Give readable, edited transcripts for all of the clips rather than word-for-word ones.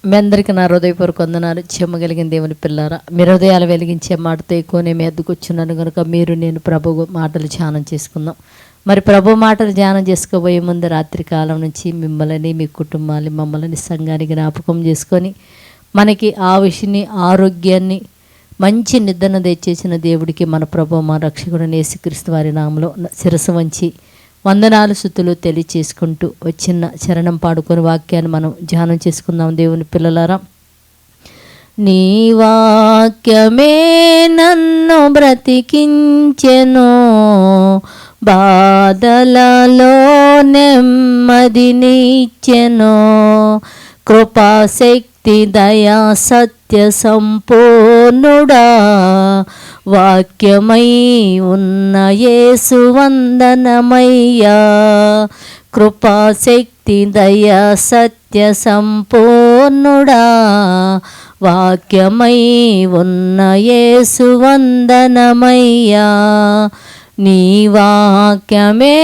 మీ అందరికీ నా హృదయపూర్వక వందనాలు. చెమ్మగలిగిన దేవుని పిల్లారా, మీ హృదయాలు వెలిగించే మాటతో ఎక్కువనే మీ ఎద్దుకొచ్చున్నాను కనుక మీరు నేను ప్రభు మాటలు ధ్యానం చేసుకుందాం. మరి ప్రభు మాటలు ధ్యానం చేసుకోబోయే ముందు రాత్రి కాలం నుంచి మిమ్మల్ని, మీ కుటుంబాన్ని, మమ్మల్ని సంఘానికి జ్ఞాపకం చేసుకొని మనకి ఆయుష్ని, ఆరోగ్యాన్ని, మంచి నిద్రను తెచ్చేసిన దేవుడికి మన ప్రభు మా రక్షకుడు యేసుక్రీస్తు వారి నామములో శిరస్సు వంచి వందనాలు స్తుతులు తెలియచేసుకుంటూ వచ్చిన చరణం పాడుకొని వాక్యాన్ని మనం ధ్యానం చేసుకుందాం. దేవుని పిల్లలారా, నీ వాక్యమే నన్ను బ్రతికించెను, బాధలలో నెమ్మదినిచ్చెను, కృపాశక్తి దయా సత్య సంపూర్ణుడా, వాక్యమై ఉన్న యేసు వందనమయ్యా, కృపాశక్తి దయా సత్య సంపూర్ణుడా, వాక్యమై ఉన్న యేసు వందనమయ్యా, నీ వాక్యమే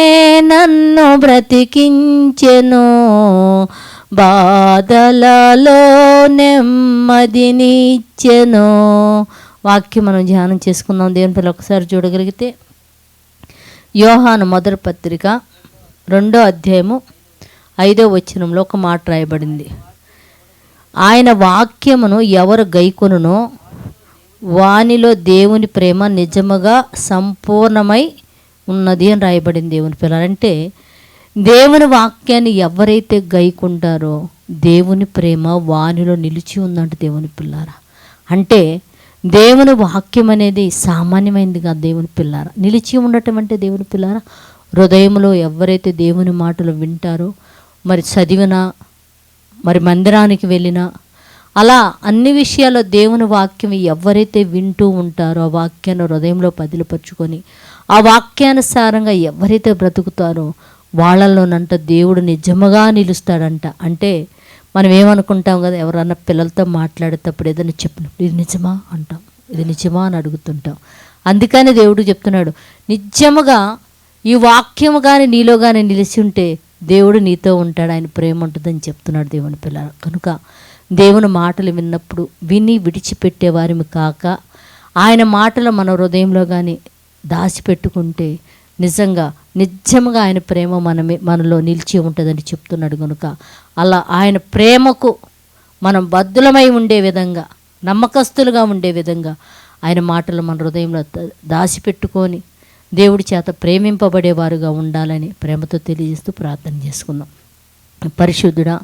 నన్ను బ్రతికించెను, బాధలలో నెమ్మదినిచ్చెను. వాక్యం మనం ధ్యానం చేసుకుందాం. దేవుని పిల్లలు ఒకసారి చూడగలిగితే యోహాను మొదటి పత్రిక 2వ అధ్యాయము 5వ వచనంలో ఒక మాట రాయబడింది. ఆయన వాక్యమును ఎవరు గైకొనునో వానిలో దేవుని ప్రేమ నిజముగా సంపూర్ణమై ఉన్నది అని రాయబడింది. దేవుని పిల్లలంటే దేవుని వాక్యాన్ని ఎవరైతే గైకుంటారో దేవుని ప్రేమ వానిలో నిలిచి ఉందంట. దేవుని పిల్లారా, అంటే దేవుని వాక్యం అనేది సామాన్యమైనది కాదు. దేవుని పిల్లారా, నిలిచి ఉండటం అంటే దేవుని పిల్లారా, హృదయంలో ఎవరైతే దేవుని మాటలు వింటారో, మరి చదివినా, మరి మందిరానికి వెళ్ళినా, అలా అన్ని విషయాల్లో దేవుని వాక్యం ఎవరైతే వింటూ ఉంటారో ఆ వాక్యాన్ని హృదయంలో పదిలపరుచుకొని ఆ వాక్యానుసారంగా ఎవరైతే బ్రతుకుతారో వాళ్ళలోనంట దేవుడు నిజముగా నిలుస్తాడంట. అంటే మనం ఏమనుకుంటాం కదా, ఎవరన్నా పిల్లలతో మాట్లాడేటప్పుడు ఏదైనా చెప్పినప్పుడు ఇది నిజమా అంటాం, ఇది నిజమా అని అడుగుతుంటాం. అందుకని దేవుడు చెప్తున్నాడు, నిజముగా ఈ వాక్యము కానీ నీలో కానీ నిలిచి ఉంటే దేవుడు నీతో ఉంటాడు, ఆయన ప్రేమ ఉంటుందని చెప్తున్నాడు దేవుని పిల్లల. కనుక దేవుని మాటలు విన్నప్పుడు విని విడిచిపెట్టే వారిని కాక ఆయన మాటలు మన హృదయంలో కానీ దాచిపెట్టుకుంటే నిజంగా ఆయన ప్రేమ మనలో నిలిచి ఉంటుందని చెప్తున్నాడు. కనుక అలా ఆయన ప్రేమకు మనం బద్దులమై ఉండే విధంగా, నమ్మకస్తులుగా ఉండే విధంగా ఆయన మాటలు మన హృదయంలో దాచిపెట్టుకొని దేవుడి చేత ప్రేమింపబడేవారుగా ఉండాలని ప్రేమతో తెలియజేస్తూ ప్రార్థన చేసుకుందాం. పరిశుద్ధుడా,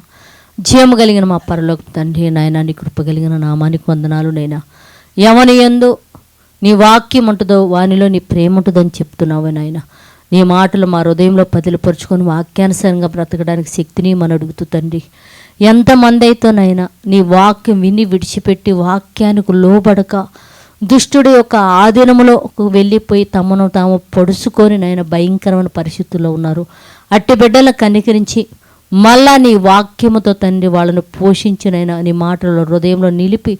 జీవము కలిగిన మా పరలోక తండ్రి, నాయన నీ కృప కలిగిన నామానికి వందనాలు. నైనా ఎవని యందు నీ వాక్యం ఉంటుందో వానిలో నీ ప్రేమ ఉంటుందని చెప్తున్నావు నాయన. నీ మాటలు మా హృదయంలో పదిలపరుచుకొని వాక్యానుసారంగా బ్రతకడానికి శక్తిని మనం అడుగుతూ తండ్రి, ఎంతమంది అయితేనైనా నీ వాక్యం విని విడిచిపెట్టి వాక్యానికి లోబడక దుష్టుడి యొక్క ఆధీనములో వెళ్ళిపోయి తమను తాము పొడుచుకొని నాయన భయంకరమైన పరిస్థితుల్లో ఉన్నారు. అట్టి బిడ్డలను కనికరించి మళ్ళా నీ వాక్యముతో తండ్రి వాళ్ళను పోషించినైనా నీ మాటలు హృదయంలో నిలిపి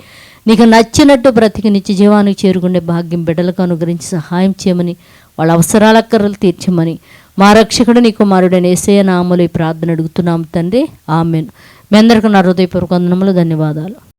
నీకు నచ్చినట్టు బ్రతికి నిత్య జీవానికి చేరుకునే భాగ్యం బిడ్డలకు అనుగ్రహించి సహాయం చేయమని, వాళ్ళ అవసరాల కర్రలు తీర్చమని మా రక్షకుడు నీ కుమారుడైన యేసయ్య నామములో ఈ ప్రార్థన అడుగుతున్నాం తండ్రి, ఆమేన్. మీ అందరికీ నా హృదయపూర్వక వందనములు, ధన్యవాదాలు.